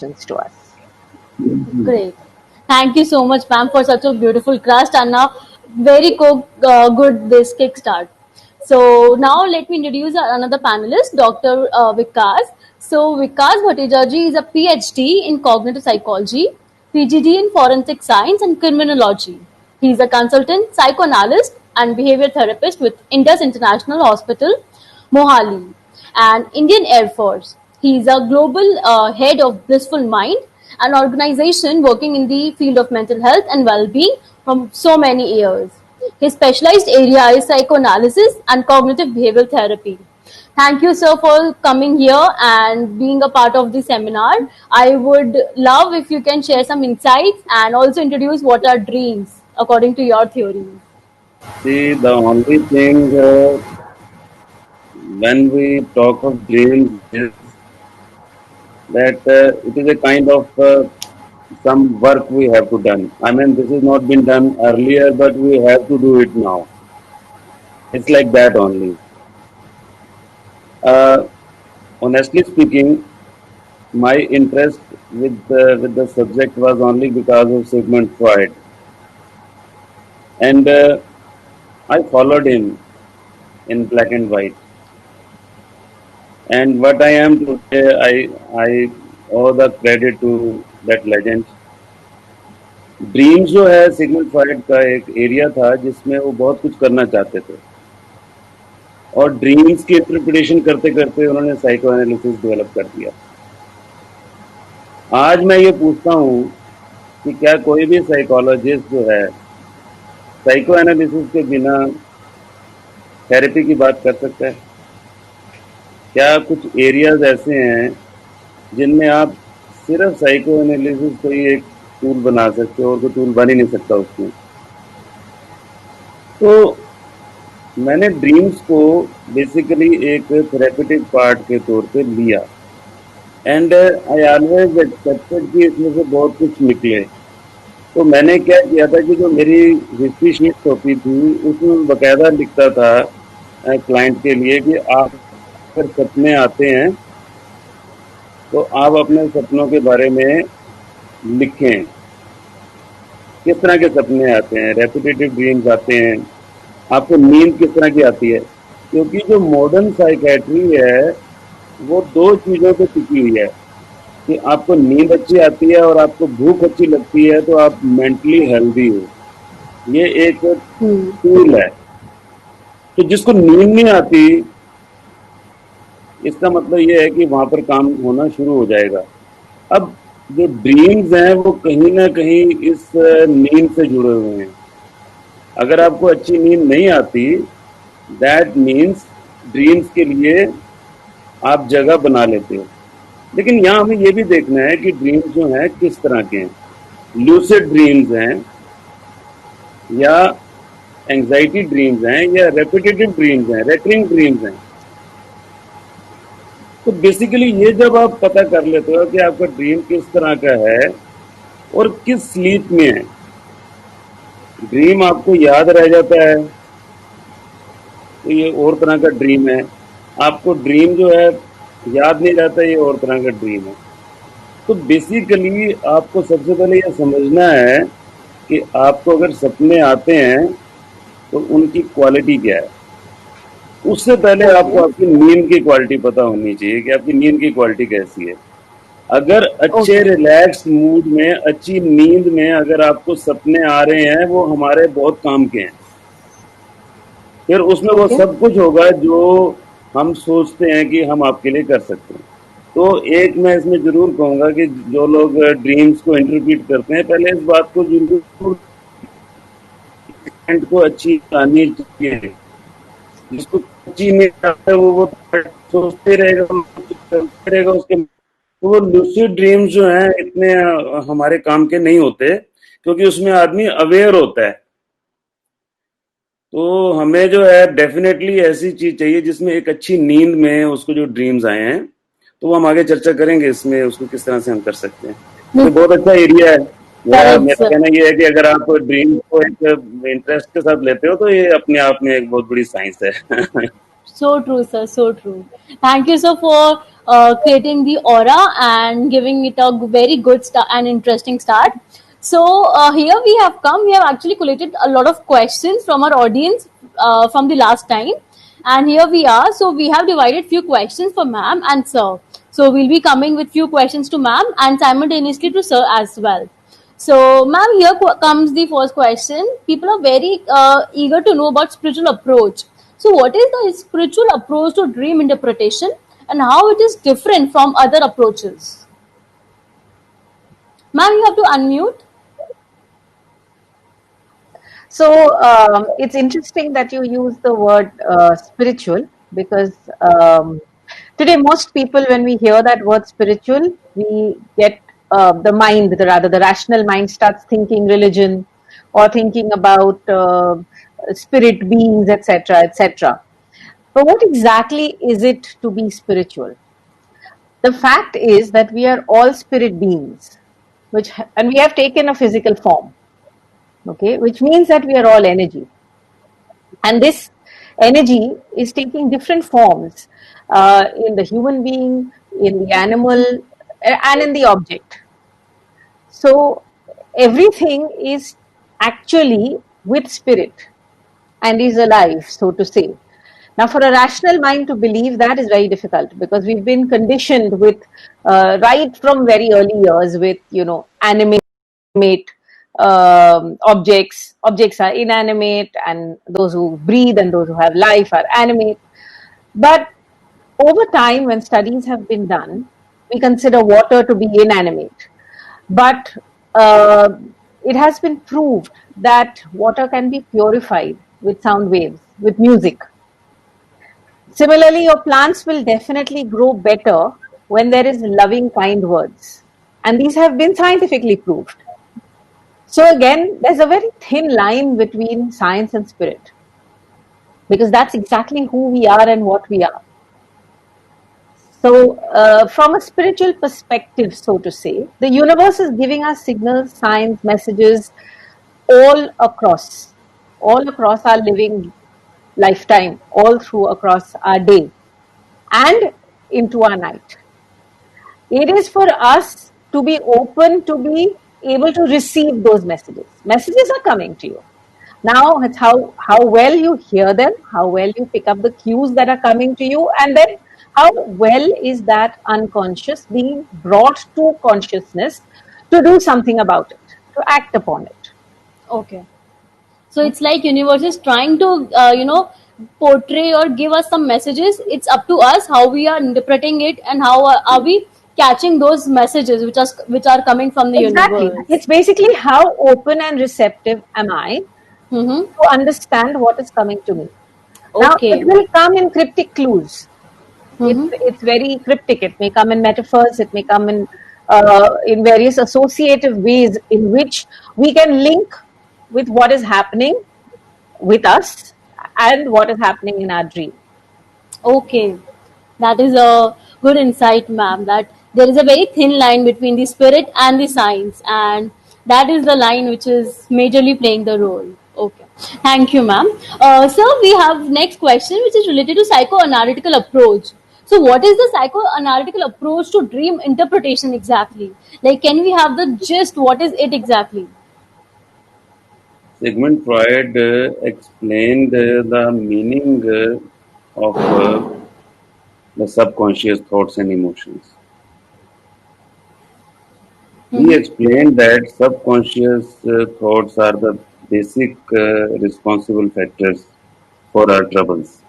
questions to us. Great. Thank you so much, ma'am, for such a beautiful crust and a very good this kickstart. So now let me introduce another panelist, Dr. Vikas. So Vikas Bhattacharjee is a PhD in cognitive psychology, PGD in forensic science and criminology. He is a consultant psychoanalyst and behavior therapist with Indus International Hospital, Mohali, and Indian Air Force. He is a global head of Blissful Mind, an organization working in the field of mental health and well-being from so many years. His specialized area is psychoanalysis and cognitive behavioral therapy. Thank you, sir, for coming here and being a part of the seminar. I would love if you can share some insights and also introduce what are dreams according to your theories. See, the only thing when we talk of dreams is that it is a kind of some work we have to done. I mean, this has not been done earlier, but we have to do it now. It's like that only. Honestly speaking, my interest with the subject was only because of Sigmund Freud, and I followed him in black and white. And what I am today, I owe the credit to that legend. Dreams जो है Sigmund Freud का एक area था जिसमें वो बहुत कुछ करना चाहते थे, और ड्रीम्स की इंटरप्रिटेशन करते करते उन्होंने साइको एनालिसिस डेवलप कर दिया. आज मैं ये पूछता हूँ कि क्या कोई भी साइकोलॉजिस्ट जो है साइको एनालिसिस के बिना थेरेपी की बात कर सकता है? क्या कुछ एरियाज ऐसे हैं जिनमें आप सिर्फ साइको एनालिसिस को ही एक टूल बना सकते हो और कोई टूल बन ही नहीं सकता उसमें? तो मैंने ड्रीम्स को बेसिकली एक थेरेपेटिक पार्ट के तौर पे लिया, एंड आई ऑलवेज एक्सेप्टेड कि इसमें से बहुत कुछ निकले. तो मैंने क्या किया था कि जो मेरी हिस्ट्री शीट होती थी उसमें बाकायदा लिखता था क्लाइंट के लिए कि आप अगर सपने आते हैं तो आप अपने सपनों के बारे में लिखें. किस तरह के सपने आते हैं? रेपिटेटिव ड्रीम्स आते हैं. आपको नींद किस तरह की आती है? क्योंकि जो मॉडर्न साइकेट्री है वो दो चीज़ों पे टिकी हुई है कि आपको नींद अच्छी आती है और आपको भूख अच्छी लगती है तो आप मेंटली हेल्दी हो. ये एक टूल है. तो जिसको नींद नहीं आती, इसका मतलब ये है कि वहां पर काम होना शुरू हो जाएगा. अब जो ड्रीम्स हैं वो कहीं ना कहीं इस नींद से जुड़े हुए हैं. अगर आपको अच्छी नींद नहीं आती, दैट मीन्स ड्रीम्स के लिए आप जगह बना लेते हो. लेकिन यहाँ हमें ये भी देखना है कि ड्रीम्स जो हैं किस तरह के हैं. लूसिड ड्रीम्स हैं या एंजाइटी ड्रीम्स हैं या रेपिटेटिव ड्रीम्स हैं, रेकरिंग ड्रीम्स हैं. तो बेसिकली ये जब आप पता कर लेते हो कि आपका ड्रीम किस तरह का है और किस स्लीप में है, ड्रीम आपको याद रह जाता है तो ये और तरह का ड्रीम है. आपको ड्रीम जो है याद नहीं रहता, ये और तरह का ड्रीम है. तो बेसिकली आपको सबसे पहले ये समझना है कि आपको अगर सपने आते हैं तो उनकी क्वालिटी क्या है. उससे पहले आपको आपकी नींद की क्वालिटी पता होनी चाहिए कि आपकी नींद की क्वालिटी कैसी है. अगर अच्छे रिलैक्स मूड में, अच्छी नींद में अगर आपको सपने आ रहे हैं, वो हमारे बहुत काम के हैं. फिर उसमें वो सब कुछ होगा जो हम सोचते हैं कि हम आपके लिए कर सकते हैं. तो एक मैं इसमें जरूर कहूँगा कि जो लोग ड्रीम्स को इंटरप्रेट करते हैं, पहले इस बात को जरूर को अच्छी आनी चाहिए. जिसको अच्छी नहीं आता है वो सोचते रहेगा उसके. तो वो लूसिड ड्रीम्स जो हैं इतने हमारे काम के नहीं होते क्योंकि उसमें आदमी अवेयर होता है. तो हमें जो है डेफिनेटली ऐसी चीज चाहिए जिसमें एक अच्छी नींद में उसको जो ड्रीम्स आए हैं, तो वो हम आगे चर्चा करेंगे इसमें उसको किस तरह से हम कर सकते हैं. तो बहुत अच्छा एरिया है. मेरा कहना ये है कि अगर आप ड्रीम को एक इंटरेस्ट के साथ लेते हो तो ये अपने आप में एक बहुत बड़ी साइंस है. So true, sir. So true. Thank you, sir, for creating the aura and giving it a very good start and interesting start. So here we have come. We have actually collected a lot of questions from our audience from the last time, and here we are. So we have divided few questions for ma'am and sir. So we'll be coming with few questions to ma'am and simultaneously to sir as well. So, ma'am, here comes the first question. People are very eager to know about spiritual approach. So, what is the spiritual approach to dream interpretation and how it is different from other approaches? Ma'am, you have to unmute. So it's interesting that you use the word spiritual because today most people, when we hear that word spiritual, we get the mind, rather the rational mind starts thinking religion or thinking about spirit beings, etc., etc. But what exactly is it to be spiritual? The fact is that we are all spirit beings, and we have taken a physical form. Okay, which means that we are all energy. And this energy is taking different forms in the human being, in the animal, and in the object. So everything is actually with spirit and is alive, so to say. Now, for a rational mind to believe that is very difficult because we've been conditioned with, right from very early years, with, animate objects. Objects are inanimate, and those who breathe and those who have life are animate. But over time, when studies have been done, we consider water to be inanimate. But uh, it has been proved that water can be purified with sound waves, with music. Similarly, your plants will definitely grow better when there is loving, kind words. And these have been scientifically proved. So, again, there's a very thin line between science and spirit because that's exactly who we are and what we are. So, from a spiritual perspective, so to say, the universe is giving us signals, signs, messages all all across our living lifetime, all through across our day and into our night. It is for us to be open, to be able to receive those messages. Messages are coming to you. Now it's how well you hear them, how well you pick up the cues that are coming to you, and then how well is that unconscious being brought to consciousness to do something about it, to act upon it. Okay. So it's like universe is trying to, portray or give us some messages. It's up to us how we are interpreting it and how are we catching those messages which are coming from the Exactly. universe. It's basically how open and receptive am I Mm-hmm. to understand what is coming to me. Now, it Okay. will come in cryptic clues. Mm-hmm. It's very cryptic. It may come in metaphors. It may come in various associative ways in which we can link with what is happening with us and what is happening in our dream. Okay, that is a good insight, ma'am. That there is a very thin line between the spirit and the science, and that is the line which is majorly playing the role. Okay, thank you, ma'am. So we have next question, which is related to psychoanalytical approach. So, what is the psychoanalytical approach to dream interpretation exactly? Like, can we have the gist? What is it exactly? Sigmund Freud explained the meaning of the subconscious thoughts and emotions. He Mm-hmm. explained that subconscious thoughts are the basic responsible factors for our troubles.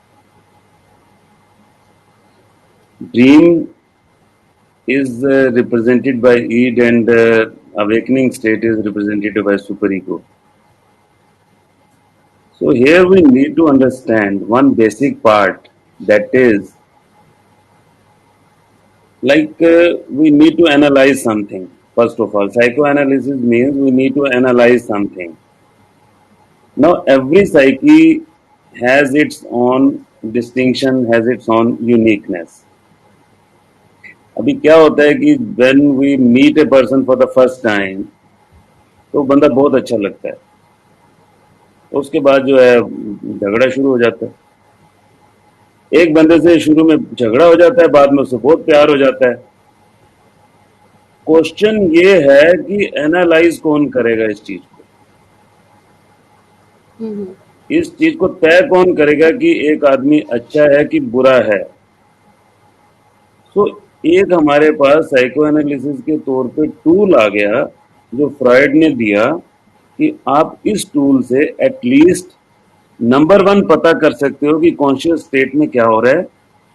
Dream is represented by id, and awakening state is represented by superego. So here we need to understand one basic part, that is we need to analyze something. First of all, psychoanalysis means we need to analyze something. Now every psyche has its own distinction, has its own uniqueness. अभी क्या होता है कि when we meet a person for the first time, तो बंदा बहुत अच्छा लगता है, उसके बाद जो है झगड़ा शुरू हो जाता है. एक बंदे से शुरू में झगड़ा हो जाता है, बाद में उससे बहुत प्यार हो जाता है। क्वेश्चन ये है कि एनालाइज कौन करेगा इस चीज को, हम्म, इस चीज को तय कौन करेगा कि एक आदमी अच्छा है कि बुरा है। तो एक हमारे पास साइको एनालिसिस के तौर पे टूल आ गया जो फ्रॉइड ने दिया कि आप इस टूल से एटलीस्ट नंबर वन पता कर सकते हो कि कॉन्शियस स्टेट में क्या हो रहा है,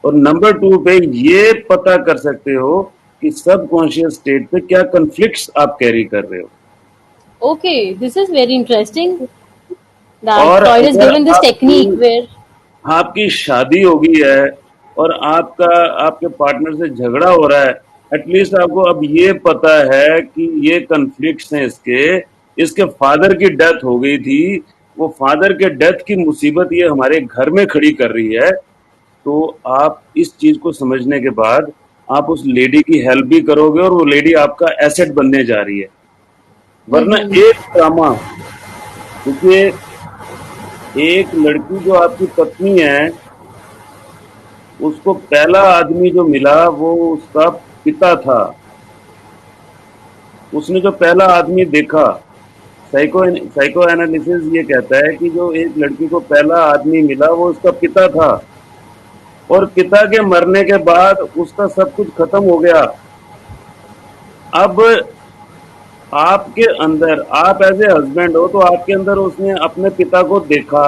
और नंबर टू पे ये पता कर सकते हो कि सब कॉन्शियस स्टेट पे क्या कन्फ्लिक्ट्स आप कैरी कर रहे हो। Okay, this is very interesting that और Freud has अगर given this technique आपकी where. आपकी शादी हो गई है और आपका आपके पार्टनर से झगड़ा हो रहा है, एटलीस्ट आपको अब ये पता है कि ये कन्फ्लिक्ट्स हैं इसके इसके फादर की डेथ हो गई थी, वो फादर के डेथ की मुसीबत ये हमारे घर में खड़ी कर रही है। तो आप इस चीज को समझने के बाद आप उस लेडी की हेल्प भी करोगे और वो लेडी आपका एसेट बनने जा रही है। वरना Mm-hmm. एक ड्रामा, देखिए, एक लड़की जो आपकी पत्नी है, उसको पहला आदमी जो मिला वो उसका पिता था। उसने जो पहला आदमी देखा, साइको एनालिसिस ये कहता है कि जो एक लड़की को पहला आदमी मिला वो उसका पिता था, और पिता के मरने के बाद उसका सब कुछ खत्म हो गया। अब आपके अंदर, आप एज ए हस्बैंड हो तो आपके अंदर उसने अपने पिता को देखा।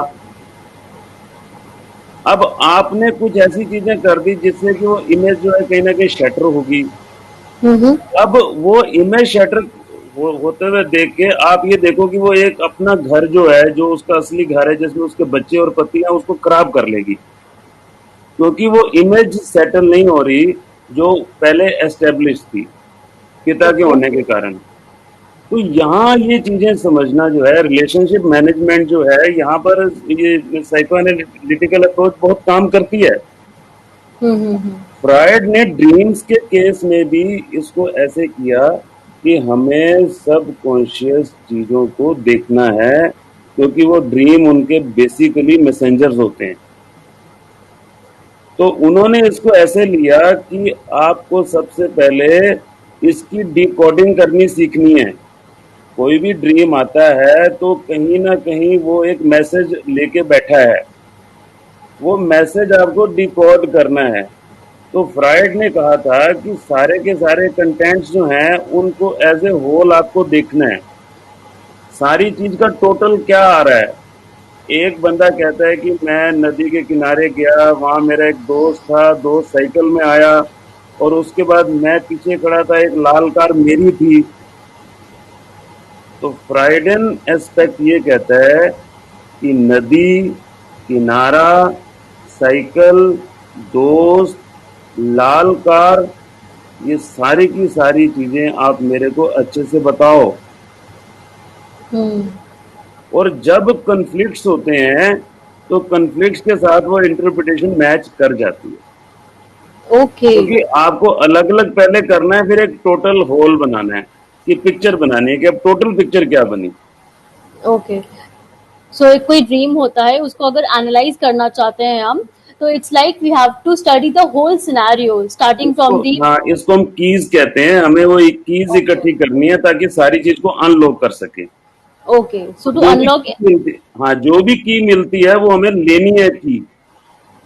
अब आपने कुछ ऐसी चीजें कर दी जिससे कि वो इमेज जो है कहीं ना कहीं शटर होगी। Mm-hmm. अब वो इमेज शटर होते हुए देख के आप ये देखो कि वो एक अपना घर जो है, जो उसका असली घर है जिसमें उसके बच्चे और पति है, उसको खराब कर लेगी, क्योंकि वो इमेज सेटल नहीं हो रही जो पहले एस्टेब्लिश थी पिता के होने के कारण। तो यहाँ ये चीजें समझना जो है, रिलेशनशिप मैनेजमेंट जो है, यहाँ पर ये साइको एनालिटिकल अप्रोच बहुत काम करती है। Mm-hmm. फ्रायड ने ड्रीम्स के केस में भी इसको ऐसे किया कि हमें सब कॉन्शियस चीजों को देखना है, क्योंकि वो ड्रीम उनके बेसिकली मैसेंजर्स होते हैं। तो उन्होंने इसको ऐसे लिया कि आपको सबसे पहले इसकी डिकोडिंग करनी सीखनी है। कोई भी ड्रीम आता है तो कहीं ना कहीं वो एक मैसेज लेके बैठा है, वो मैसेज आपको डिकोड करना है। तो फ्रायड ने कहा था कि सारे के सारे कंटेंट्स जो हैं उनको एज ए होल आपको देखना है, सारी चीज का टोटल क्या आ रहा है। एक बंदा कहता है कि मैं नदी के किनारे गया, वहां मेरा एक दोस्त था, दोस्त साइकिल में आया और उसके बाद मैं पीछे खड़ा था, एक लाल कार मेरी थी। तो फ्राइडन एस्पेक्ट ये कहता है कि नदी, किनारा, साइकिल, दोस्त, लाल कार, ये सारी की सारी चीजें आप मेरे को अच्छे से बताओ। Hmm. और जब कन्फ्लिक्ट्स होते हैं तो कन्फ्लिक्ट्स के साथ वो इंटरप्रिटेशन मैच कर जाती है, Okay. क्योंकि आपको अलग अलग पहले करना है, फिर एक टोटल होल बनाना है कि पिक्चर बनानी है कि अब टोटल पिक्चर क्या बनी। Okay. So एक कोई ड्रीम होता है, उसको अगर एनालाइज करना चाहते हैं हम, तो it's like we have to study the whole scenario starting from the. हाँ, इसको हम कीज कहते हैं। हमें वो कीज Okay. इकट्ठी करनी है ताकि सारी चीज को अनलॉक कर सके। Okay. So to जो भी unlock. की मिलती, हाँ, जो भी की मिलती है वो हमें लेनी है की।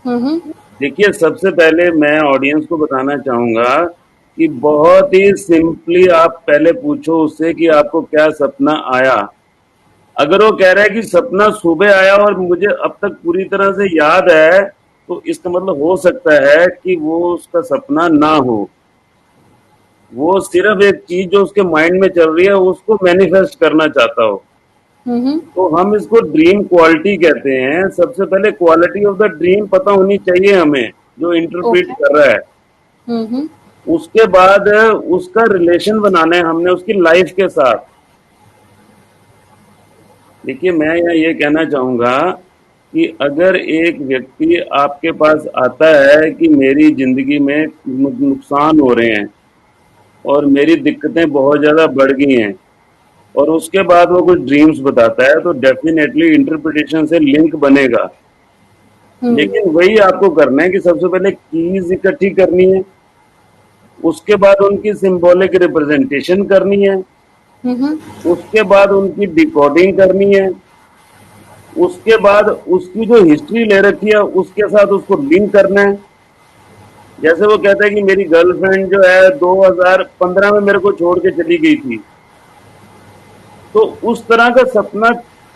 Mm-hmm. देखिए, सबसे पहले मैं ऑडियंस को बताना चाहूंगा कि बहुत ही सिंपली आप पहले पूछो उससे कि आपको क्या सपना आया। अगर वो कह रहा है कि सपना सुबह आया और मुझे अब तक पूरी तरह से याद है, तो इसका मतलब हो सकता है कि वो उसका सपना ना हो, वो सिर्फ एक चीज जो उसके माइंड में चल रही है उसको मैनिफेस्ट करना चाहता हो। Mm-hmm. तो हम इसको ड्रीम क्वालिटी कहते हैं। सबसे पहले क्वालिटी ऑफ द ड्रीम पता होनी चाहिए हमें, जो इंटरप्रेट Okay. कर रहा है। Mm-hmm. उसके बाद उसका रिलेशन बनाना है हमने उसकी लाइफ के साथ। देखिए, मैं यहाँ ये कहना चाहूंगा कि अगर एक व्यक्ति आपके पास आता है कि मेरी जिंदगी में नुकसान हो रहे हैं और मेरी दिक्कतें बहुत ज्यादा बढ़ गई हैं, और उसके बाद वो कुछ ड्रीम्स बताता है, तो डेफिनेटली इंटरप्रिटेशन से लिंक बनेगा। लेकिन वही आपको करना है कि सबसे पहले कीज इकट्ठी करनी है, उसके बाद उनकी सिंबॉलिक रिप्रेजेंटेशन करनी है, उसके बाद उनकी डिकोडिंग करनी है, उसके बाद उसकी जो हिस्ट्री ले रखी है उसके साथ उसको लिंक करना है। जैसे वो कहता है कि मेरी गर्लफ्रेंड जो है 2015 में मेरे को छोड़ के चली गई थी, तो उस तरह का सपना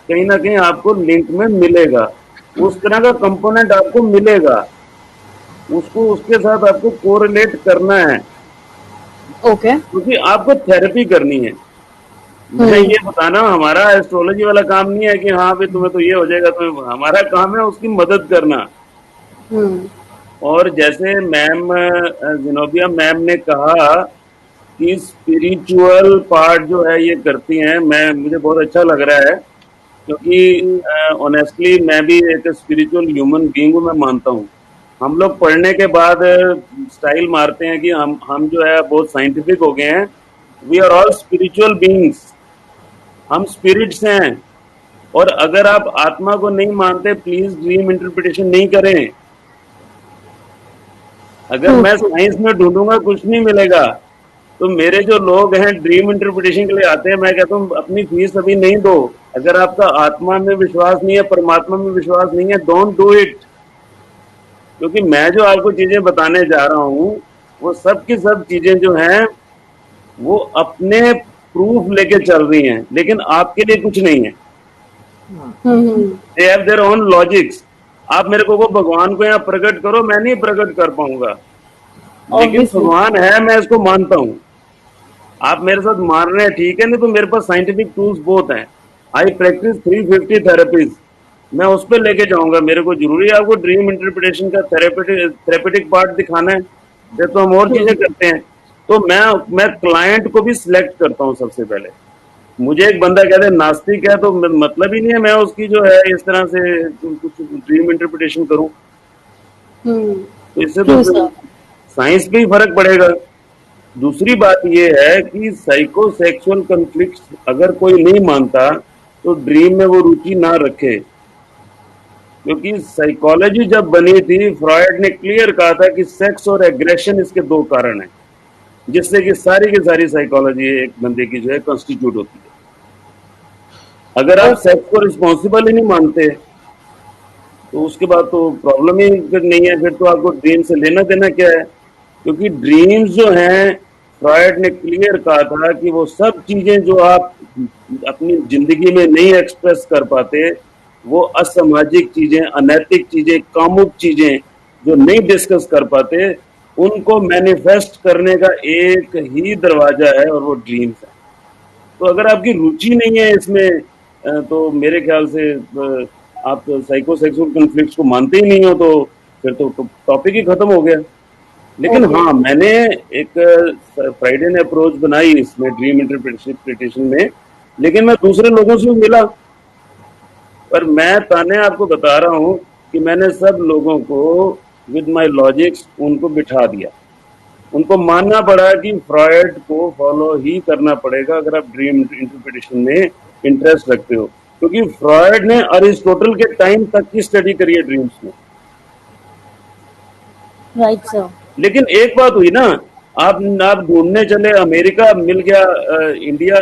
कहीं ना कहीं आपको लिंक में मिलेगा, उस तरह का कंपोनेंट आपको मिलेगा, उसको उसके साथ आपको कोरिलेट करना है, ओके। क्योंकि आपको थेरेपी करनी है। मैं ये बताना, हमारा एस्ट्रोलॉजी वाला काम नहीं है कि हाँ भाई तुम्हें तो ये हो जाएगा, तुम्हें, हमारा काम है उसकी मदद करना। और जैसे मैम जिनोबिया मैम ने कहा कि स्पिरिचुअल पार्ट जो है ये करती हैं, मैं मुझे बहुत अच्छा लग रहा है, क्योंकि ऑनेस्टली मैं भी एक स्पिरिचुअल ह्यूमन बीइंग हूँ, मैं मानता हूँ। हम लोग पढ़ने के बाद स्टाइल मारते हैं कि हम जो है बहुत साइंटिफिक हो गए हैं। We are all spiritual beings, हम स्पिरिट्स हैं। और अगर आप आत्मा को नहीं मानते, प्लीज ड्रीम इंटरप्रिटेशन नहीं करें। अगर मैं साइंस में ढूंढूंगा कुछ नहीं मिलेगा। तो मेरे जो लोग हैं ड्रीम इंटरप्रिटेशन के लिए आते हैं, मैं कहता हूँ अपनी फीस अभी नहीं दो। अगर आपका आत्मा में विश्वास नहीं है, परमात्मा में विश्वास नहीं है, डोंट डू इट। क्योंकि मैं जो आपको चीजें बताने जा रहा हूँ, वो सब की सब चीजें जो हैं वो अपने प्रूफ लेके चल रही हैं, लेकिन आपके लिए कुछ नहीं है। They have their own logics. आप मेरे को भगवान को यहाँ प्रकट करो, मैं नहीं प्रकट कर पाऊंगा, लेकिन Obviously. भगवान है, मैं इसको मानता हूँ। आप मेरे साथ मान रहे हैं ठीक है, नहीं तो मेरे पास साइंटिफिक टूल्स बहुत हैं। आई प्रैक्टिस 350 थेरेपीज, मैं उस पर लेके जाऊंगा। मेरे को जरूरी है आपको ड्रीम इंटरप्रिटेशन का थेरेपेटिक पार्ट दिखाना है, फिर तो हम और चीजें करते हैं। तो मैं क्लाइंट को भी सिलेक्ट करता हूँ सबसे पहले। मुझे एक बंदा कहते हैं नास्तिक है, तो मतलब ही नहीं है मैं उसकी जो है इस तरह से कुछ ड्रीम इंटरप्रिटेशन करूं। तो इससे तो True, sir. साइंस पे ही फर्क पड़ेगा। दूसरी बात यह है कि साइकोसेक्सुअल कॉन्फ्लिक्ट अगर कोई नहीं मानता, तो ड्रीम में वो रुचि ना रखे। क्योंकि साइकोलॉजी जब बनी थी, फ्रॉयड ने क्लियर कहा था कि सेक्स और एग्रेशन इसके दो कारण हैं, जिससे कि सारी की सारी साइकोलॉजी एक बंदे की जो है कॉन्स्टिट्यूट होती है। अगर आप सेक्स को रिस्पॉन्सिबल ही नहीं मानते, तो उसके बाद तो प्रॉब्लम ही फिर नहीं है, फिर तो आपको ड्रीम से लेना देना क्या है। क्योंकि ड्रीम्स जो हैं, फ्रॉयड ने क्लियर कहा था कि वो सब चीजें जो आप अपनी जिंदगी में नहीं एक्सप्रेस कर पाते, वो असामाजिक चीजें, अनैतिक चीजें, कामुक चीजें जो नहीं डिस्कस कर पाते, उनको मैनिफेस्ट करने का एक ही दरवाजा है, और वो ड्रीम्स है। तो अगर आपकी रुचि नहीं है इसमें, तो मेरे ख्याल से आप साइकोसेक्सुअल कॉन्फ्लिक्ट्स को मानते ही नहीं हो, तो फिर तो टॉपिक ही खत्म हो गया। लेकिन Okay. हाँ, मैंने एक फ्राइडे ने अप्रोच बनाई इसमें ड्रीम इंटरप्रिटेशन में, लेकिन मैं दूसरे लोगों से भी मिला। पर मैं ताने आपको बता रहा हूँ कि मैंने सब लोगों को विद माय लॉजिक्स उनको बिठा दिया। उनको मानना पड़ा कि फ्रॉयड को फॉलो ही करना पड़ेगा अगर आप ड्रीम इंटरप्रिटेशन में इंटरेस्ट रखते हो, क्योंकि फ्रॉयड ने अरिस्टोटल के टाइम तक की स्टडी करी है ड्रीम्स में। Right, sir. लेकिन एक बात हुई ना, आप ढूंढने चले अमेरिका मिल गया, इंडिया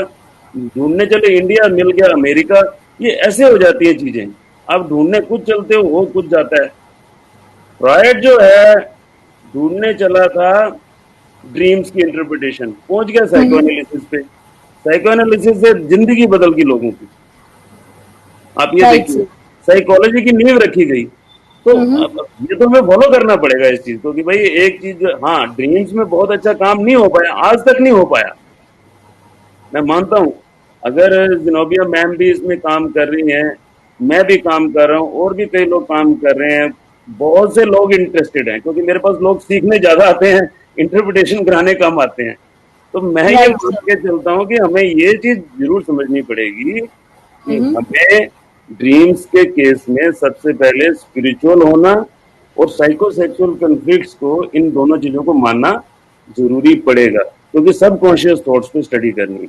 ढूंढने चले इंडिया मिल गया अमेरिका, ये ऐसे हो जाती है चीजें। आप ढूंढने कुछ चलते हो, वो कुछ जाता है। फ्रॉयड जो है ढूंढने चला था ड्रीम्स की इंटरप्रिटेशन, पहुंच गया साइको एनालिसिस पे। साइको एनालिसिस से जिंदगी बदल गई लोगों की। आप ये Right, देखिए, sir. साइकोलॉजी की नींव रखी गई। तो अब ये तो हमें फॉलो करना पड़ेगा इस चीज को कि भाई एक चीज, हाँ ड्रीम्स में बहुत अच्छा काम नहीं हो पाया, आज तक नहीं हो पाया, मैं मानता हूँ। अगर जिनोबिया मैम भी इसमें काम कर रही हैं, मैं भी काम कर रहा हूँ, और भी कई लोग काम कर रहे हैं, बहुत से लोग इंटरेस्टेड हैं, क्योंकि मेरे पास लोग सीखने ज्यादा आते हैं, इंटरप्रिटेशन कराने कम आते हैं। तो मैं ये Right, मान sir. के चलता हूँ कि हमें ये चीज जरूर समझनी पड़ेगी कि हमें ड्रीम्स के केस में सबसे पहले स्पिरिचुअल होना और साइकोसेक्सुअल कॉन्फ्लिक्ट्स को, इन दोनों चीजों को मानना जरूरी पड़ेगा, क्योंकि सब कॉन्शियस थॉट्स पे स्टडी करनी है।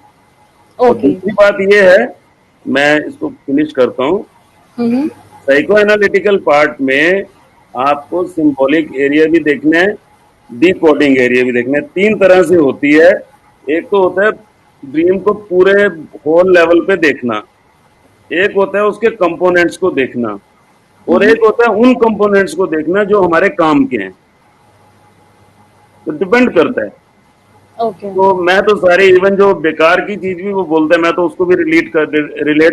और Okay. दूसरी बात यह है, मैं इसको फिनिश करता हूँ, साइको एनालिटिकल पार्ट में आपको सिंबॉलिक एरिया भी देखना है, डिकोडिंग एरिया भी देखना है। 3 तरह से होती है। एक तो होता है ड्रीम को पूरे होल लेवल पे देखना, एक होता है उसके कंपोनेंट्स को देखना, और एक होता है उन कंपोनेंट्स को देखना जो हमारे काम के हैं। तो डिपेंड करता है। Okay. तो मैं तो सारे इवन जो बेकार की चीज भी वो बोलते हैं, मैं तो उसको भी रिलेट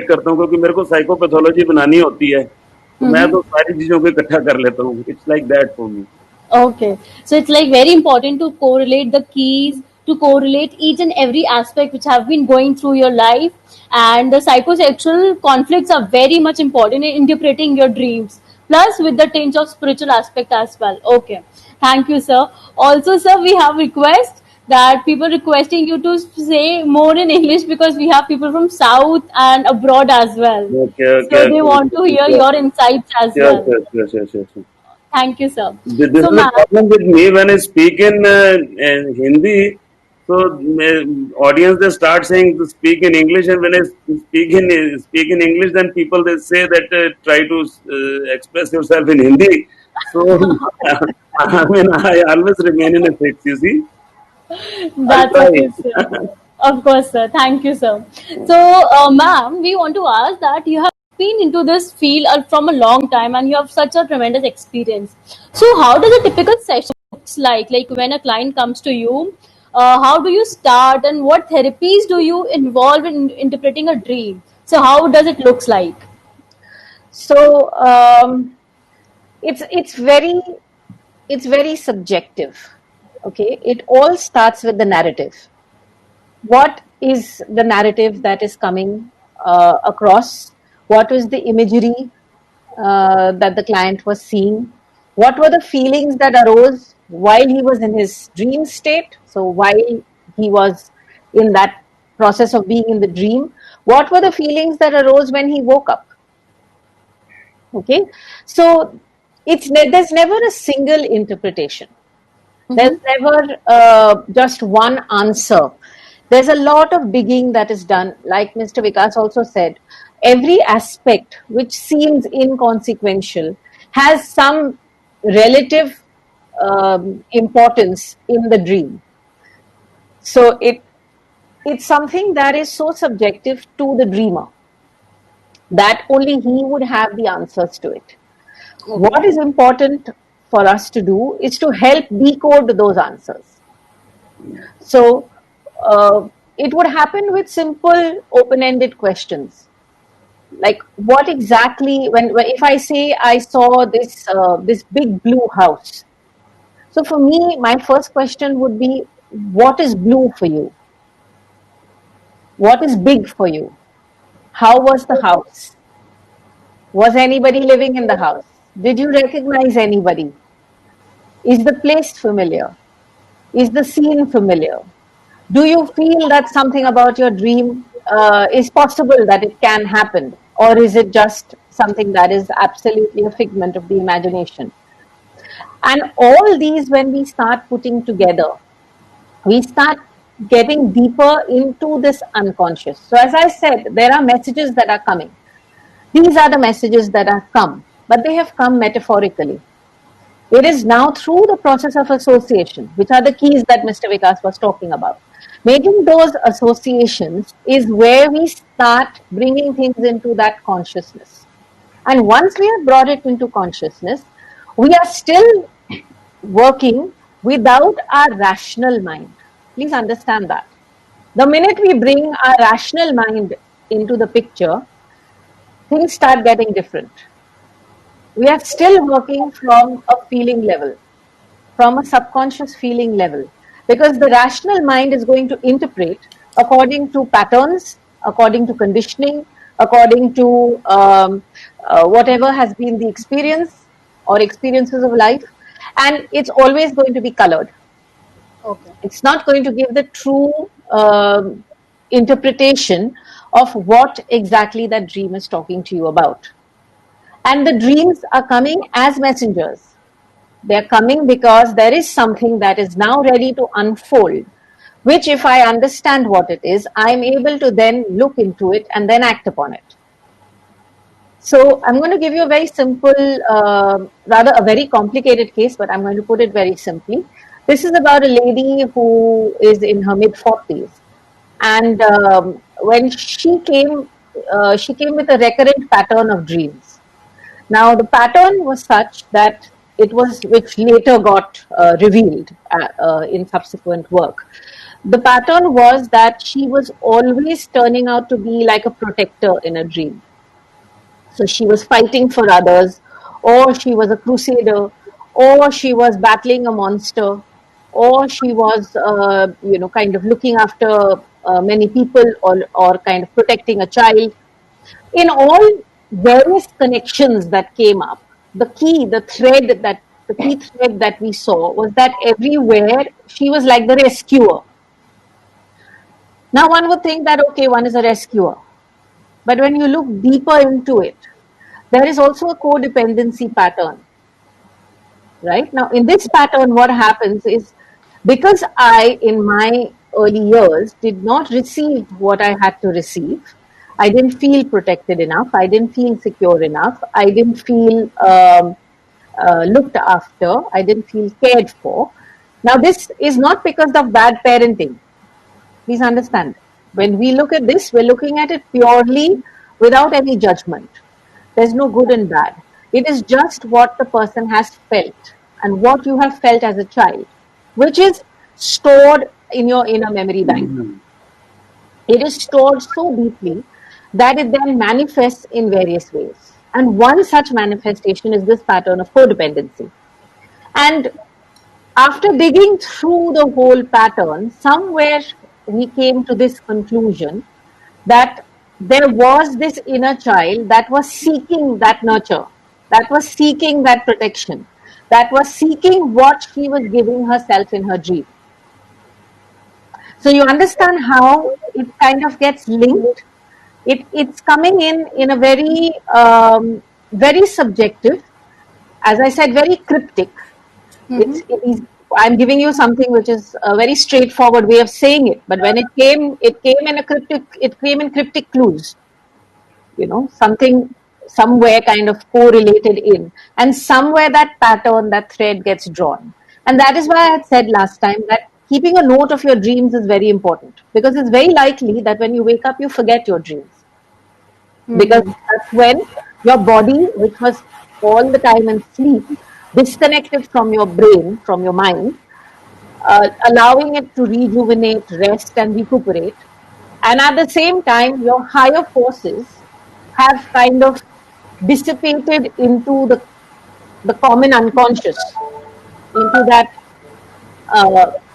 करता हूँ, क्योंकि मेरे को साइकोपैथोलॉजी बनानी होती है, तो मैं तो सारी चीजों को इकट्ठा कर लेता हूँ। It's like that for me. Okay, so it's like very important to correlate the keys, to correlate each and every aspect which have been going through your life, and the psychosexual conflicts are very much important in interpreting your dreams, plus with the tinge of spiritual aspect as well. Okay, thank you, sir. Also, sir, we have request that people requesting you to say more in English because we have people from South and abroad as well. Okay okay So they okay want to hear your insights as sure well. Sure sure sure sure. Thank you, sir. This So, is the ma'am, problem with me when I speak in Hindi. So audience they start saying to speak in English, and when I speak in English, then people they say that try to express yourself in Hindi. So I mean I always remain in a fix. You see, I'll that's try. okay, sir. Of course, sir. Thank you, sir. So, ma'am, we want to ask that you have been into this field from a long time and you have such a tremendous experience. So, how does a typical session looks like? Like when a client comes to you, how do you start and what therapies do you involve in interpreting a dream? So, how does it looks like? So it's very subjective. Okay, it all starts with the narrative. What is the narrative that is coming across? What was the imagery that the client was seeing? What were the feelings that arose while he was in his dream state? So, while he was in that process of being in the dream, what were the feelings that arose when he woke up? Okay, so there's never a single interpretation. There's never just one answer. There's a lot of digging that is done. Like Mr. Vikas also said, every aspect which seems inconsequential has some relative importance in the dream. So it's something that is so subjective to the dreamer that only he would have the answers to it. What is important for us to do is to help decode those answers. So it would happen with simple open-ended questions, like what exactly when if I say I saw this big blue house. So for me, my first question would be, what is blue for you? What is big for you? How was the house? Was anybody living in the house? Did you recognize anybody? Is the place familiar? Is the scene familiar? Do you feel that something about your dream is possible that it can happen? Or is it just something that is absolutely a figment of the imagination? And all these, when we start putting together, we start getting deeper into this unconscious. So, as I said, there are messages that are coming. These are the messages that have come, but they have come metaphorically. It is now through the process of association, which are the keys that Mr. Vikas was talking about. Making those associations is where we start bringing things into that consciousness. And once we have brought it into consciousness, we are still working without our rational mind. Please understand that. The minute we bring our rational mind into the picture, things start getting different. We are still working from a feeling level, from a subconscious feeling level, because the rational mind is going to interpret according to patterns, according to conditioning, according to whatever has been the experience or experiences of life, and it's always going to be colored. Okay. It's not going to give the true interpretation of what exactly that dream is talking to you about. And the dreams are coming as messengers. They're coming because there is something that is now ready to unfold, which, if I understand what it is, I'm able to then look into it and then act upon it. So I'm going to give you a very simple, rather a very complicated case, but I'm going to put it very simply. This is about a lady who is in her mid 40s, and when she came with a recurrent pattern of dreams. Now, the pattern was such that which later got revealed in subsequent work. The pattern was that she was always turning out to be like a protector in a dream. So she was fighting for others, or she was a crusader, or she was battling a monster, or she was, kind of looking after many people, or kind of protecting a child. In all various connections that came up, the key thread that we saw was that everywhere she was like the rescuer. Now one would think that okay, one is a rescuer, but when you look deeper into it, there is also a codependency pattern, right? Now, in this pattern, what happens is because I, in my early years, did not receive what I had to receive, I didn't feel protected enough, I didn't feel secure enough, I didn't feel looked after, I didn't feel cared for. Now, this is not because of bad parenting. Please understand. When we look at this, we're looking at it purely without any judgment. There's no good and bad. It is just what the person has felt and what you have felt as a child, which is stored in your inner memory bank. It is stored so deeply that it then manifests in various ways. And one such manifestation is this pattern of codependency. And after digging through the whole pattern, somewhere we came to this conclusion that there was this inner child that was seeking that nurture, that was seeking that protection, that was seeking what she was giving herself in her dream. So you understand how it kind of gets linked. It's coming in a very subjective, as I said, very cryptic. It is. I'm giving you something which is a very straightforward way of saying it. But when it came in a cryptic. It came in cryptic clues. Something somewhere kind of correlated in, and somewhere that pattern, that thread gets drawn. And that is why I had said last time that keeping a note of your dreams is very important, because it's very likely that when you wake up, you forget your dreams, because that's when your body, which was all the time in sleep, disconnected from your brain, from your mind, allowing it to rejuvenate, rest, and recuperate. And at the same time, your higher forces have kind of dissipated into the common unconscious,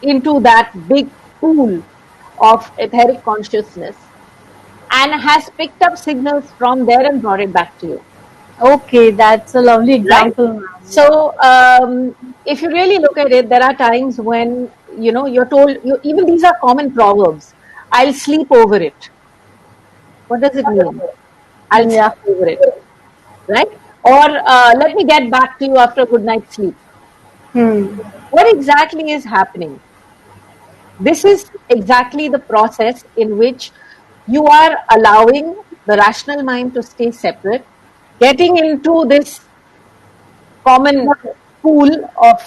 into that big pool of etheric consciousness, and has picked up signals from there and brought it back to you. Okay, that's a lovely Right? example, ma'am. So, if you really look at it, there are times when you're told. Even these are common proverbs. I'll sleep over it. What does it mean? I'll Yeah. sleep over it, right? Or let me get back to you after a good night's sleep. What exactly is happening? This is exactly the process in which you are allowing the rational mind to stay separate, getting into this common pool of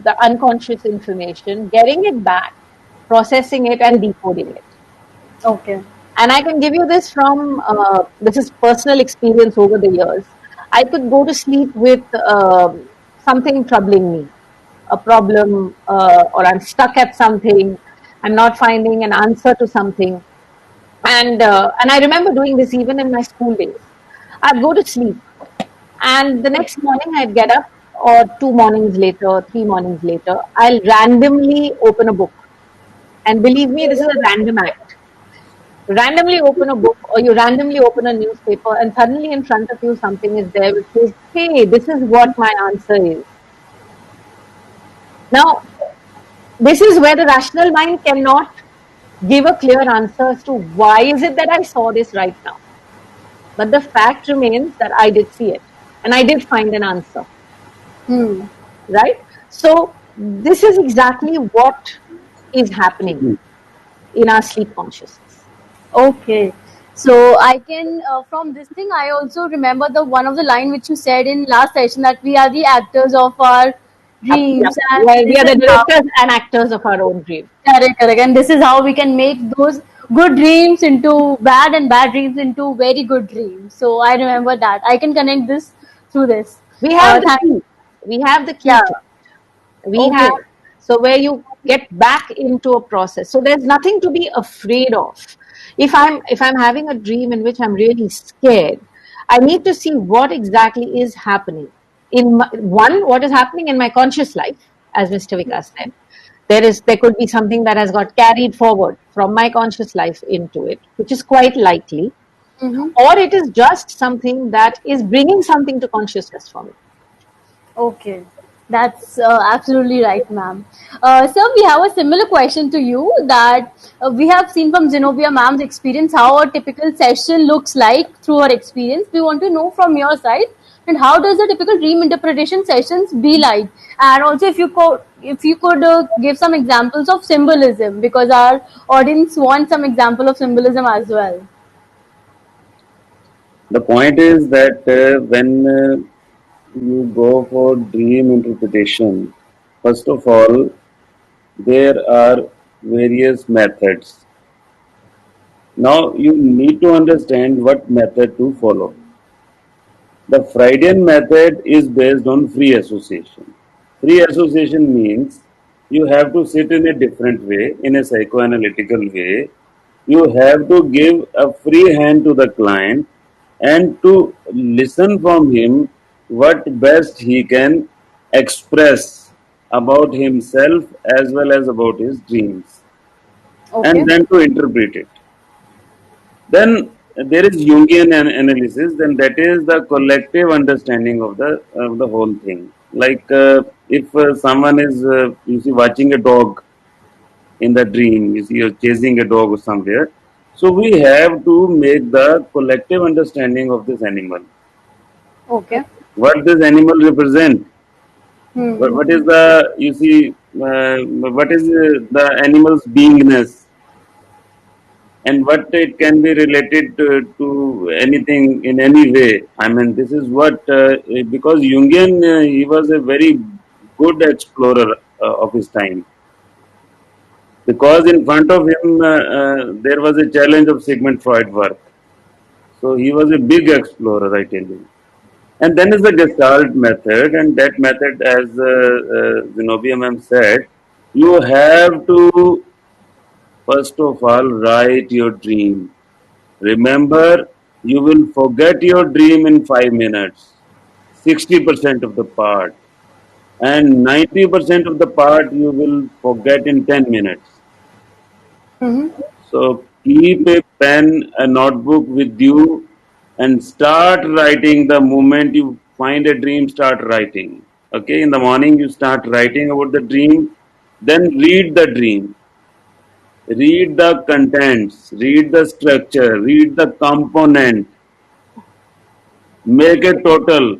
the unconscious information, getting it back, processing it, and decoding it. Okay. And I can give you this from this is personal experience over the years. I could go to sleep with something troubling me, a problem, or I'm stuck at something, I'm not finding an answer to something, and I remember doing this even in my school days. I'd go to sleep, and the next morning I'd get up, or 2 mornings later, 3 mornings later, I'll randomly open a book. And believe me, this is a random act. Randomly open a book, or you randomly open a newspaper, and suddenly in front of you something is there which says, hey, this is what my answer is. Now, this is where the rational mind cannot give a clear answer as to why is it that I saw this right now. But the fact remains that I did see it, and I did find an answer. Right? So this is exactly what is happening in our sleep consciousness. Okay. So I can from this thing I also remember the one of the line which you said in last session that we are the actors of our Yeah. dreams, and Well, we this are is the how directors and actors of our own dream. correct, correct, and this is how we can make those good dreams into bad and bad dreams into very good dreams. So I remember that I can connect this through this. We have the Thank key. We have the key yeah. to it. We have, Okay. so where you get back into a process. So there's nothing to be afraid of. If I'm having a dream in which I'm really scared, I need to see what exactly is happening. One, what is happening in my conscious life, as Mr. Vikas said. There could be something that has got carried forward from my conscious life into it, which is quite likely, Mm-hmm. or it is just something that is bringing something to consciousness for me. Okay, that's absolutely right, ma'am. Sir, we have a similar question to you that we have seen from Zenobia ma'am's experience how a typical session looks like through her experience. We want to know from your side and how does a typical dream interpretation sessions be like? And also, if you could give some examples of symbolism because our audience wants some example of symbolism as well. The point is that when you go for dream interpretation, first of all, there are various methods. Now you need to understand what method to follow. The Freudian method is based on free association. Free association means you have to sit in a different way, in a psychoanalytical way. You have to give a free hand to the client and to listen from him what best he can express about himself as well as about his dreams, Okay. and then to interpret it. Then there is Jungian analysis. Then that is the collective understanding of the whole thing. Like if someone is you see watching a dog in the dream, you see you're chasing a dog somewhere. So we have to make the collective understanding of this animal. Okay. What this animal represent? Hmm. What is the you see? What is the animal's beingness? And what it can be related to anything in any way. I mean, this is what because Jungian he was a very good explorer of his time. Because in front of him there was a challenge of Sigmund Freud work. So he was a big explorer, I tell you. And then is the Gestalt method, and that method, as Zenobia ma'am said, you have to first of all write your dream. Remember, you will forget your dream in 5 minutes, 60% of the part, and 90% of the part you will forget in 10 minutes. Mm-hmm. So keep a pen, a notebook with you, and start writing the moment you find a dream, start writing. Okay, in the morning you start writing about the dream, then read the dream. Read the contents, read the structure, read the component, make a total,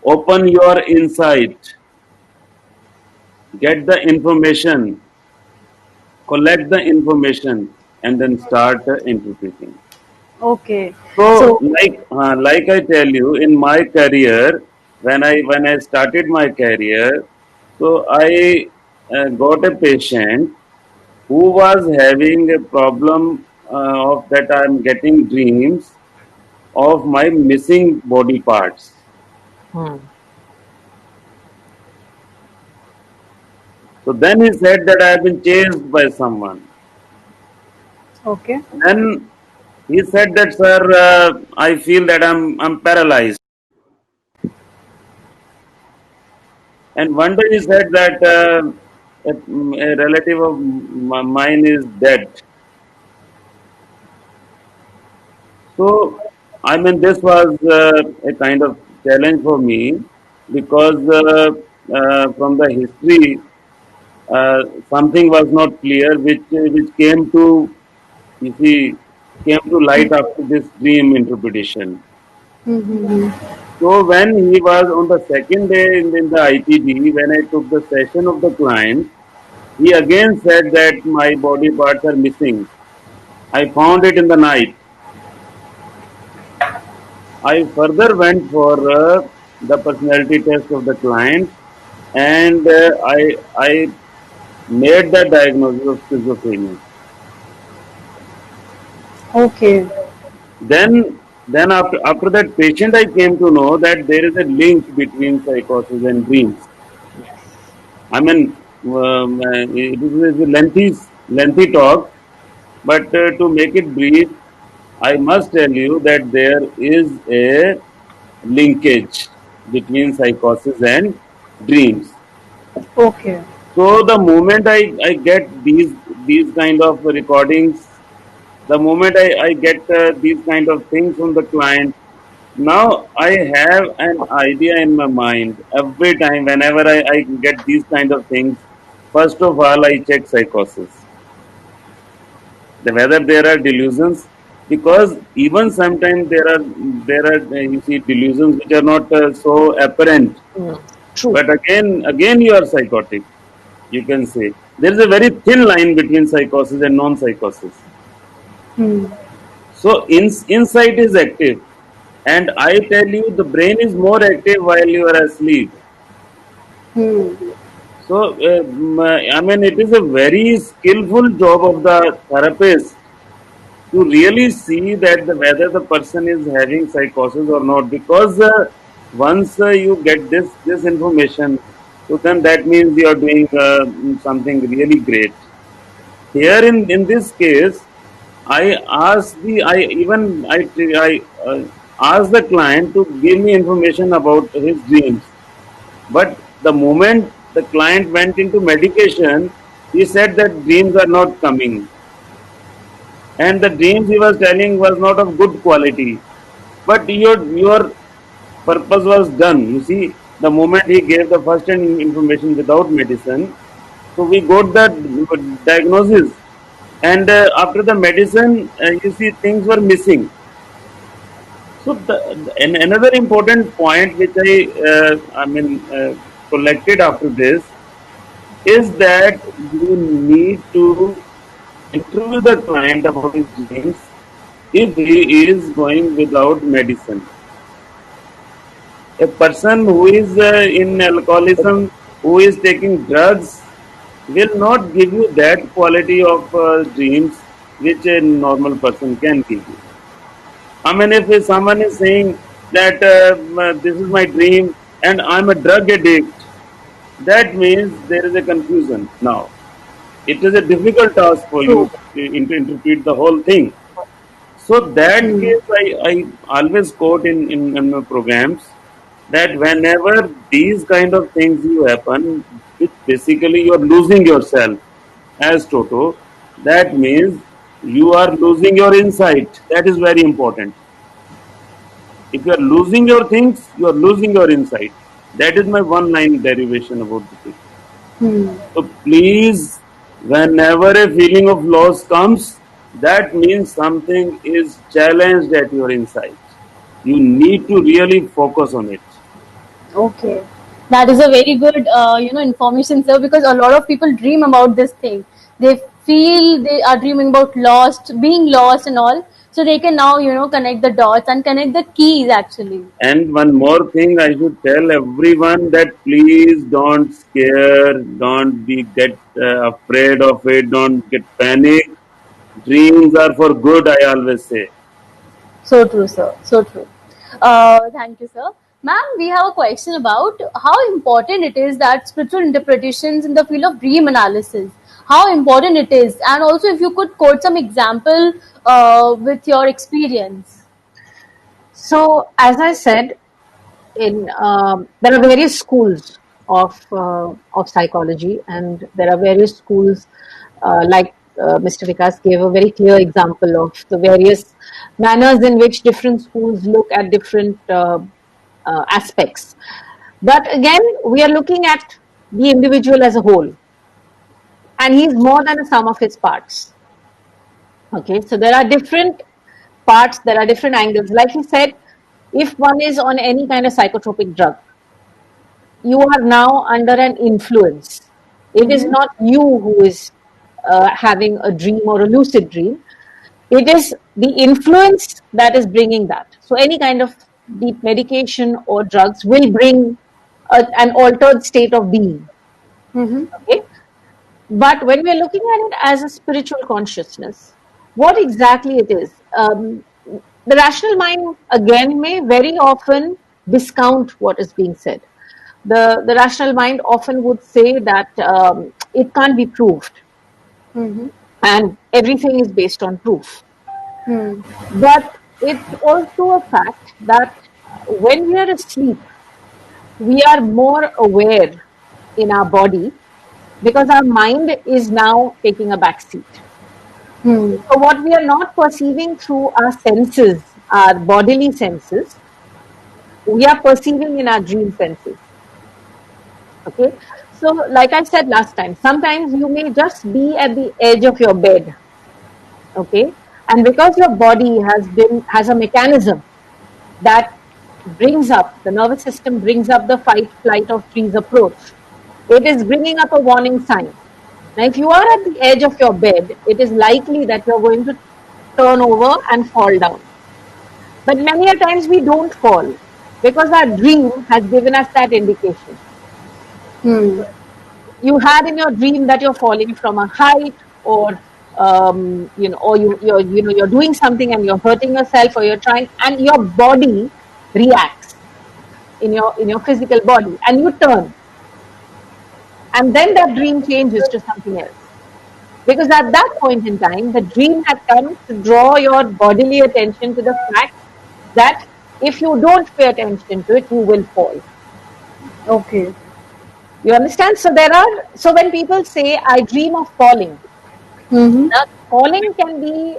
open your insight, get the information, collect the information, and then start interpreting. Okay. So, So like I tell you, in my career, when I started my career, so I got a patient who was having a problem of that I'm getting dreams of my missing body parts. Hmm. So then he said that I have been chased by someone. okay. Then he said that, sir, I feel that I'm paralyzed. And one day he said that a relative of mine is dead. So I mean, this was a kind of challenge for me because from the history something was not clear, which came to you see came to light after this dream interpretation. Mm-hmm. So when he was on the second day in the IPD, when I took the session of the client, he again said that my body parts are missing. I found it in the night. I further went for the personality test of the client, and I made the diagnosis of schizophrenia. Okay. Then after that patient, I came to know that there is a link between psychosis and dreams. I mean, it is a lengthy talk, but to make it brief, I must tell you that there is a linkage between psychosis and dreams. Okay. So the moment I get these kind of recordings, the moment I get these kind of things from the client, now I have an idea in my mind every time whenever I get these kind of things. First of all, I check psychosis, whether there are delusions, because even sometimes there are you see delusions which are not so apparent, Mm. True. but again you are psychotic. You can say there is a very thin line between psychosis and non-psychosis. Hmm. So insight is active, and I tell you, the brain is more active while you are asleep. Hmm. So I mean, it is a very skillful job of the therapist to really see that whether the person is having psychosis or not, because once you get this information, so then that means you are doing something really great. Here in this case, I asked the client to give me information about his dreams. But the moment the client went into medication, he said that dreams are not coming, and the dreams he was telling was not of good quality. But your purpose was done. You see, the moment he gave the first hand information without medicine, so we got the diagnosis, and after the medicine, you see things were missing. So another important point which I mean collected after this is that you need to interview the client about his dreams if he is going without medicine. A person who is in alcoholism, who is taking drugs, will not give you that quality of dreams which a normal person can give you. I mean, if someone is saying that this is my dream and I'm a drug addict, that means there is a confusion now. It is a difficult task for you True. to interpret the whole thing. So that Hmm. case, I always quote in my programs that whenever these kind of things you happen, which basically you are losing yourself as Toto, that means you are losing your insight. That is very important. If you are losing your things, you are losing your insight. That is my one line derivation about the thing. Hmm. So please, whenever a feeling of loss comes, that means something is challenged at your inside. You need to really focus on it. Okay, that is a very good, information, sir. Because a lot of people dream about this thing. They feel they are dreaming about lost, being lost, and all. So they can now, connect the dots and connect the keys actually. And one more thing I should tell everyone, that please don't scare, don't be get afraid of it, don't get panic. Dreams are for good, I always say. So true, sir. So true. Thank you, sir. Ma'am, we have a question about how important it is that spiritual interpretations in the field of dream analysis. How important it is, and also if you could quote some example with your experience. So, as I said, in there are various schools of psychology, and there are various schools like Mr. Vikas gave a very clear example of the various manners in which different schools look at different aspects. But again, we are looking at the individual as a whole, and he's more than a sum of his parts. Okay, so there are different parts, there are different angles. Like he said, if one is on any kind of psychotropic drug, you are now under an influence. It is Mm-hmm. not you who is having a dream or a lucid dream. It is the influence that is bringing that. So, any kind of the medication or drugs will bring an altered state of being. Mm-hmm. Okay, but when we're looking at it as a spiritual consciousness, what exactly it is, the rational mind again may very often discount what is being said. The rational mind often would say that it can't be proved Mm-hmm. and everything is based on proof. Hmm. But it's also a fact that when we are asleep, we are more aware in our body because our mind is now taking a back seat. Hmm. So, what we are not perceiving through our senses, our bodily senses, we are perceiving in our dream senses. Okay. So, like I said last time, sometimes you may just be at the edge of your bed. Okay. And because your body has a mechanism that brings up, the nervous system brings up the fight, flight, or freeze approach. It is bringing up a warning sign. Now, if you are at the edge of your bed, it is likely that you're going to turn over and fall down. But many a times we don't fall because our dream has given us that indication. Hmm. You had in your dream that you're falling from a height, or or you're doing something and you're hurting yourself, or you're trying, and your body reacts in your physical body, and you turn, and then that dream changes to something else. Because at that point in time, the dream had come to draw your bodily attention to the fact that if you don't pay attention to it, you will fall. Okay. You understand? So when people say, I dream of falling, Mm-hmm. now falling can be,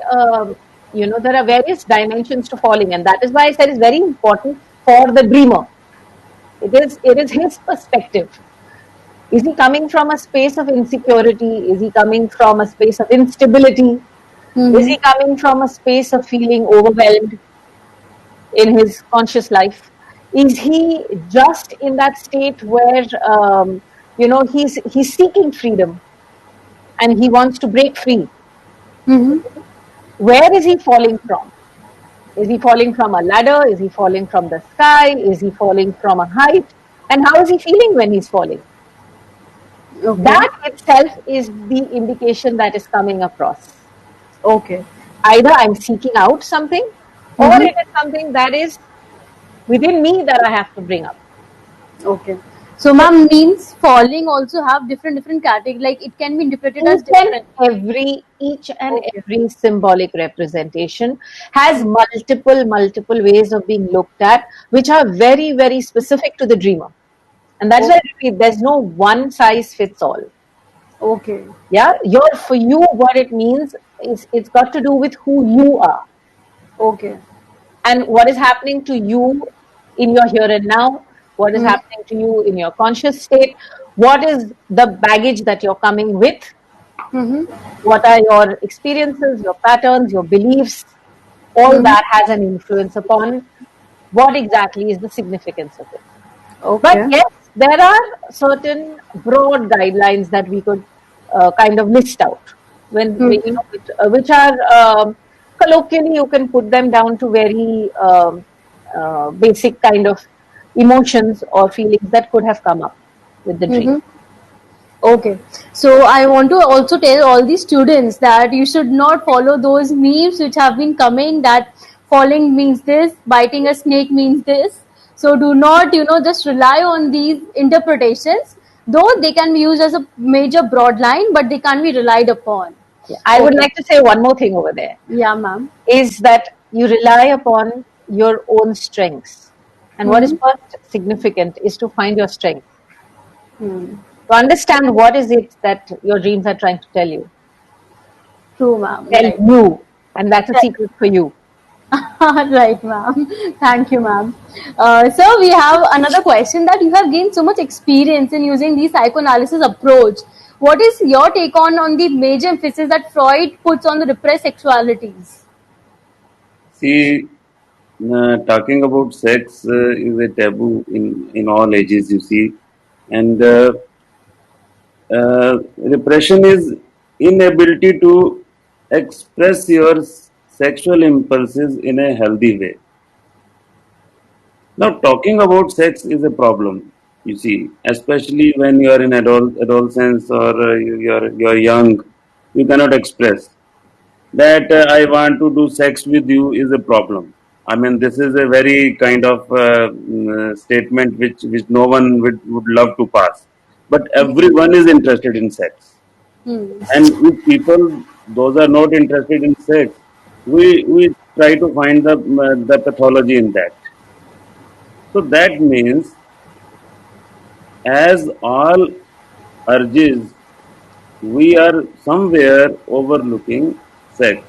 there are various dimensions to falling. And that is why I said it's very important for the dreamer. It is his perspective. Is he coming from a space of insecurity? Is he coming from a space of instability? Is Mm-hmm. he coming from a space of feeling overwhelmed in his conscious life? Is he just in that state where he's seeking freedom and he wants to break free? Mm-hmm. Where is he falling from? Is he falling from a ladder? Is he falling from the sky? Is he falling from a height? And how is he feeling when he's falling? Okay. That itself is the indication that is coming across. Okay. Either I'm seeking out something, or Mm-hmm. it is something that is within me that I have to bring up. Okay. So, So ma'am, means falling also have different categories. Like it can be interpreted as different. each and Okay. every symbolic representation has multiple ways of being looked at, which are very, very specific to the dreamer. And that's why Okay. I repeat, there's no one size fits all. Okay. Yeah, for you, what it means is it's got to do with who you are Okay. and what is happening to you in your here and now, what is Mm-hmm. happening to you in your conscious state, what is the baggage that you're coming with, Mm-hmm. what are your experiences, your patterns, your beliefs, all Mm-hmm. that has an influence upon what exactly is the significance of it. But Okay. yes, there are certain broad guidelines that we could kind of list out Mm-hmm. which are colloquially you can put them down to very basic kind of emotions or feelings that could have come up with the dream. Mm-hmm. Okay. So I want to also tell all the students that you should not follow those memes which have been coming that falling means this, biting a snake means this. So do not, just rely on these interpretations. Though they can be used as a major broad line, but they can't be relied upon. Yeah. I would Okay. like to say one more thing over there Yeah, ma'am. is that you rely upon your own strengths. And what is Mm-hmm. first significant is to find your strength, Hmm. to understand what is it that your dreams are trying to True, ma'am. tell Right. you, and that's a secret for you. Right, ma'am. Thank you, ma'am. So we have another question that you have gained so much experience in using the psychoanalysis approach. What is your take on the major emphasis that Freud puts on the repressed sexualities? See, talking about sex is a taboo in all ages, you see, and repression is inability to express your sexual impulses in a healthy way. Now, talking about sex is a problem, you see, especially when you are in adolescence or you're young, you cannot express that I want to do sex with you is a problem. I mean, this is a very kind of statement which no one would love to pass. But everyone is interested in sex. Hmm. And if people, those are not interested in sex, we try to find the pathology in that. So that means as all urges, we are somewhere overlooking sex.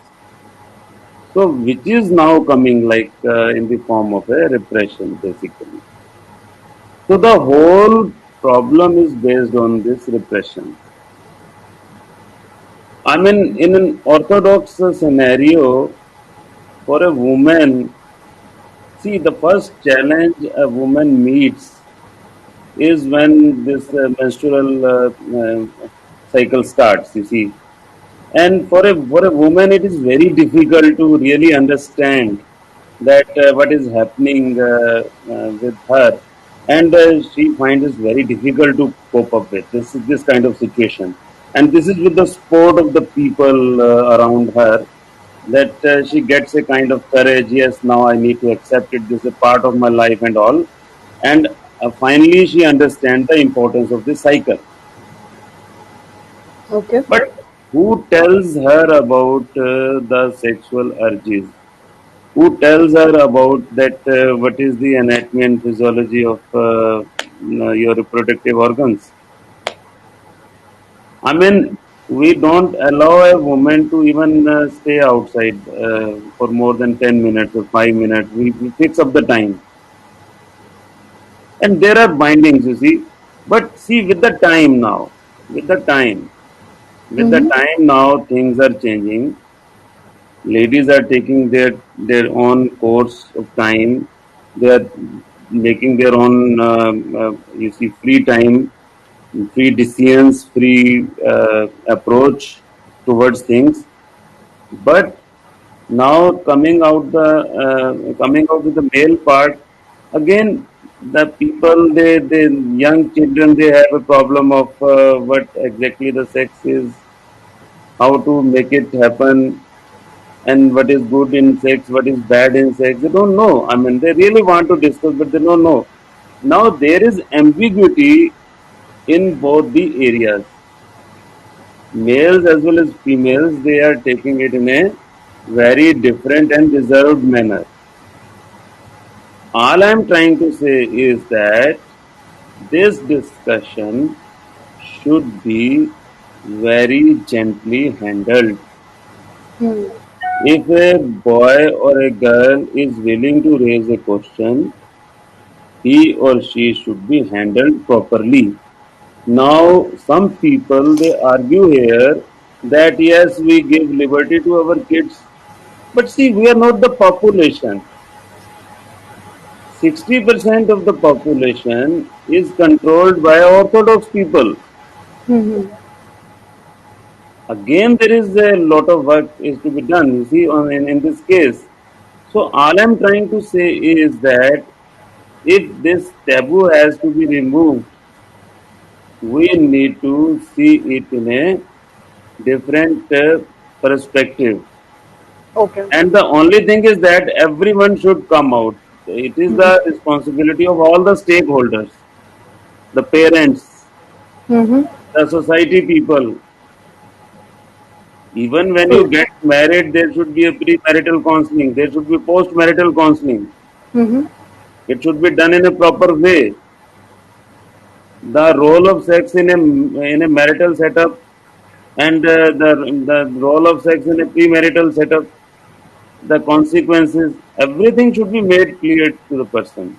So, which is now coming like in the form of a repression, basically. So, the whole problem is based on this repression. I mean, in an orthodox scenario, for a woman, see, the first challenge a woman meets is when this menstrual cycle starts, you see. And for a woman, it is very difficult to really understand that what is happening with her, and she finds it very difficult to cope up with this kind of situation. And this is with the support of the people around her that she gets a kind of courage. Yes, now I need to accept it. This is a part of my life and all. And finally, she understands the importance of this cycle. Okay. But who tells her about the sexual urges? Who tells her about that what is the anatomy and physiology of your reproductive organs? I mean, we don't allow a woman to even stay outside for more than 10 minutes or 5 minutes. We fix up the time. And there are bindings, you see. But see, with the time, with the Mm-hmm. time now, things are changing. Ladies are taking their own course of time. They are making their own you see free time, free decisions, free approach towards things. But now coming out with the male part again, the people, they young children, they have a problem of what exactly the sex is, how to make it happen, and what is good in sex, what is bad in sex. They don't know. I mean, they really want to discuss, but they don't know. Now there is ambiguity in both the areas. Males as well as females, they are taking it in a very different and reserved manner. All I am trying to say is that this discussion should be very gently handled. Hmm. If a boy or a girl is willing to raise a question, he or she should be handled properly. Now, some people, they argue here that yes, we give liberty to our kids, but see, we are not the population. 60% of the population is controlled by orthodox people. Mm-hmm. Again, there is a lot of work is to be done, you see, in this case. So, all I'm trying to say is that if this taboo has to be removed, we need to see it in a different perspective. Okay. And the only thing is that everyone should come out. It is the responsibility of all the stakeholders, the parents, Mm-hmm. the society people. Even when you True. get married, there should be a premarital counseling, there should be post-marital counseling. Mm-hmm. It should be done in a proper way. The role of sex in a marital setup and the role of sex in a premarital setup, the consequences, everything should be made clear to the person.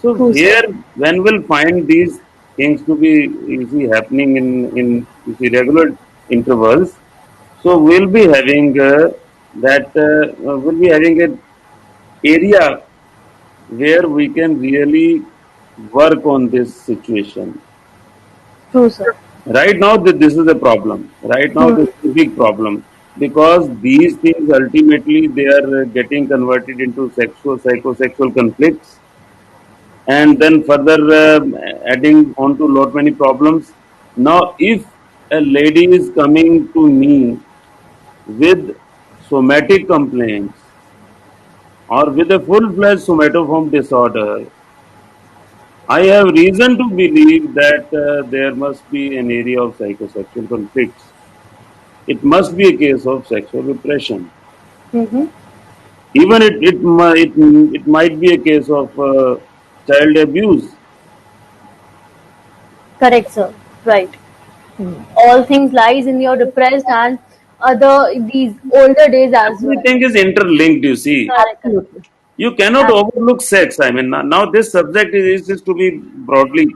So True, sir. here, when we'll find these things to be, you see, happening in you see, regular intervals, so we'll be having an area where we can really work on this situation. True, sir. Right now, this is a problem. Right now, Hmm. this is a big problem because these things ultimately they are getting converted into sexual, psychosexual conflicts. and then further adding on to lot many problems. Now, if a lady is coming to me with somatic complaints or with a full-fledged somatoform disorder, I have reason to believe that there must be an area of psychosexual conflicts. It must be a case of sexual repression. Mm-hmm. Even it might be a case of child abuse. Correct, sir. Right. Hmm. All things lies in your depressed and other these older days as well. Everything is interlinked, you see. Correct, correct. Absolutely. You cannot overlook sex. I mean, now this subject is to be broadly.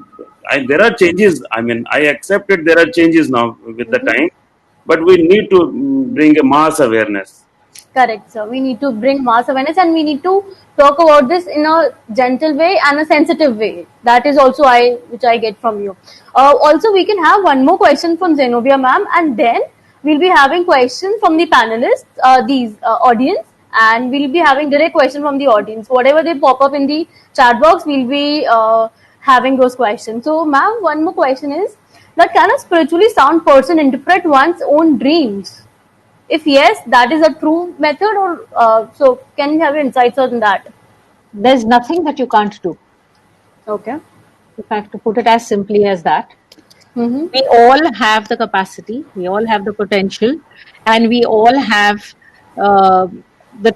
There are changes. I mean, I accept it. There are changes now with the Mhm. time, but we need to bring a mass awareness. Correct, sir. We need to bring mass awareness and we need to talk about this in a gentle way and a sensitive way. That is also which I get from you. Also, we can have one more question from Zenobia ma'am, and then we'll be having questions from the panelists, these audience, and we'll be having direct question from the audience. Whatever they pop up in the chat box, we'll be having those questions. So, ma'am, one more question is that can a spiritually sound person interpret one's own dreams? If yes, that is a true method, or so can you have insights on that? There's nothing that you can't do. Okay. If I have to put it as simply as that, Mm-hmm. we all have the capacity, we all have the potential, and we all have the